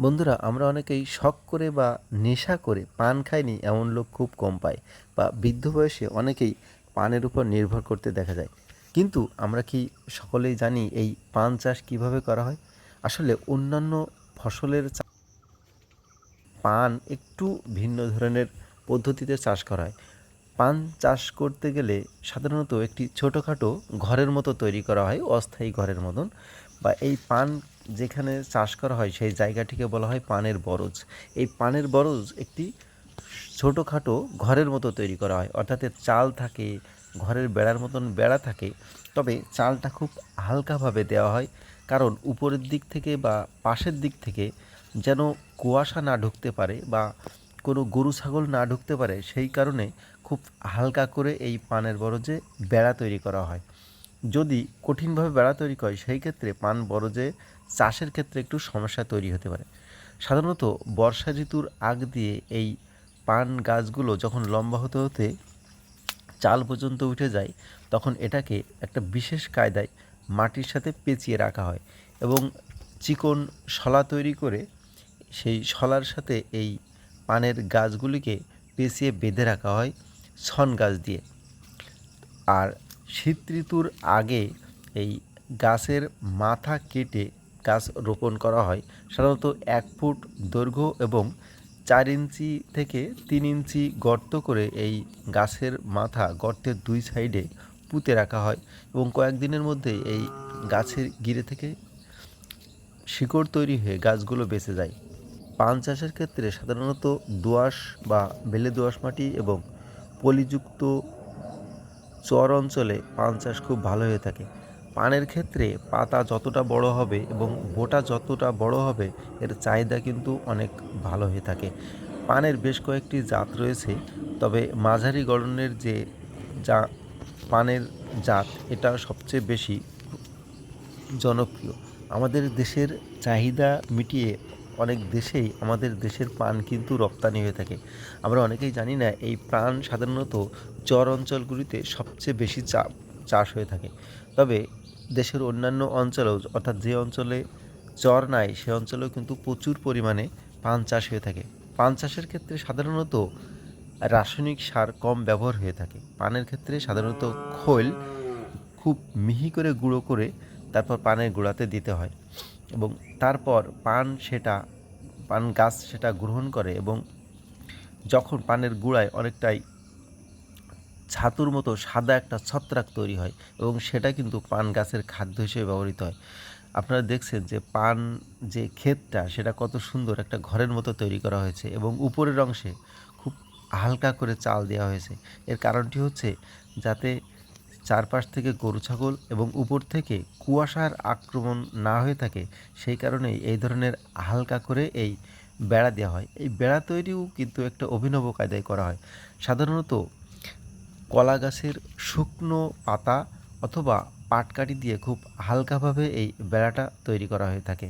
বন্ধুরা, আমরা অনেকেই শখ করে বা নেশা করে পান খাইনি এমন লোক খুব কম পাই, বা বৃদ্ধ বয়সে অনেকেই পানের উপর নির্ভর করতে দেখা যায়। কিন্তু আমরা কি সকলেই জানি এই পান চাষ কিভাবে করা হয়? আসলে অন্যান্য ফসলের পান একটু ভিন্ন ধরনের পদ্ধতিতে চাষ করা হয়। পান চাষ করতে গেলে সাধারণত একটি ছোটোখাটো ঘরের মতো তৈরি করা হয়, অস্থায়ী ঘরের মতন। বা এই পান যেখানে চাষ করা হয় সেই জায়গাটিকে বলা হয় পানের বরজ। এই পানের বরজ একটি ছোটোখাটো ঘরের মতো তৈরি করা হয়, অর্থাৎ এর চাল থাকে, ঘরের বেড়ার মতন বেড়া থাকে। তবে চালটা খুব হালকাভাবে দেওয়া হয়, কারণ উপরের দিক থেকে বা পাশের দিক থেকে যেন কুয়াশা না ঢুকতে পারে বা কোনো গরু ছাগল না ঢুকতে পারে, সেই কারণে খুব হালকা করে এই পানের বরজে বেড়া তৈরি করা হয়। যদি কঠিনভাবে বেড়া তৈরি করে সেই ক্ষেত্রে পান বরজে চাষের ক্ষেত্রে একটু সমস্যা তৈরি হতে পারে। সাধারণত বর্ষা ঋতুর আগ দিয়ে এই পান গাছগুলো যখন লম্বা হতে হতে চাল পর্যন্ত উঠে যায়, তখন এটাকে একটা বিশেষ কায়দায় মাটির সাথে পেঁচিয়ে রাখা হয় এবং চিকন শলা তৈরি করে সেই শলার সাথে এই পানের গাছগুলিকে পেঁচিয়ে বেঁধে রাখা হয় ছন গাছ দিয়ে। আর শীত ঋতুর আগে এই গাছের মাথা কেটে গাছ রোপণ করা হয়। সাধারণত 1 ফুট দৈর্ঘ্য এবং 4 ইঞ্চি থেকে 3 ইঞ্চি গর্ত করে এই গাছের মাথা গর্তের 2 সাইডে পুঁতে রাখা হয় এবং কয়েকদিনের মধ্যে এই গাছের গিরে থেকে শিকড় তৈরি হয়ে গাছগুলো বেঁচে যায়। পান চাষের ক্ষেত্রে সাধারণত দোআঁশ বা বেলে দোআঁশ মাটি এবং পলিযুক্ত চর অঞ্চলে পান চাষ খুব ভালো হয়ে থাকে। পানের ক্ষেত্রে পাতা যতটা বড় হবে এবং বোটা যতটা বড় হবে, এর চাহিদা কিন্তু অনেক ভালো হয়ে থাকে। পানের বেশ কয়েকটি জাত রয়েছে, তবে মাঝারি গড়নের যে যা পানের জাত, এটা সবচেয়ে বেশি জনপ্রিয়। আমাদের দেশের চাহিদা মিটিয়ে অনেক দেশেই আমাদের দেশের পান কিন্তু রপ্তানি হয়ে থাকে। আমরা অনেকেই জানি না এই পান সাধারণত চর অঞ্চলগুলিতে সবচেয়ে বেশি চাষ হয়ে থাকে। তবে দেশের অন্যান্য অঞ্চলেও, অর্থাৎ যে অঞ্চলে চর নাই সে অঞ্চলেও কিন্তু প্রচুর পরিমাণে পান চাষ হয়ে থাকে। পান চাষের ক্ষেত্রে সাধারণত রাসায়নিক সার কম ব্যবহার হয়ে থাকে। পানের ক্ষেত্রে সাধারণত খৈল খুব মিহি করে গুঁড়ো করে তারপর পানের গোড়াতে দিতে হয় এবং তারপর পান গাছ সেটা গ্রহণ করে এবং যখন পানের গুঁড়ায় অনেকটাই ছাতুর মতো সাদা একটা ছত্রাক তৈরি হয় এবং সেটা কিন্তু পান গাছের খাদ্য হিসেবে ব্যবহৃত হয়। আপনারা দেখছেন যে পান যে ক্ষেতটা সেটা কত সুন্দর একটা ঘরের মতো তৈরি করা হয়েছে এবং উপরের অংশে খুব হালকা করে চাল দেওয়া হয়েছে। এর কারণটি হচ্ছে যাতে চারপাশ থেকে গরু ছাগল এবং উপর থেকে কুয়াশার আক্রমণ না হয়ে থাকে, সেই কারণেই এই ধরনের হালকা করে এই বেড়া দেওয়া হয়। এই বেড়া তৈরিও কিন্তু একটা অভিনব কায়দায় করা হয়। সাধারণত কলা গাছের শুকনো পাতা অথবা পাটকাঠি দিয়ে খুব হালকাভাবে এই বেড়াটা তৈরি করা হয়ে থাকে।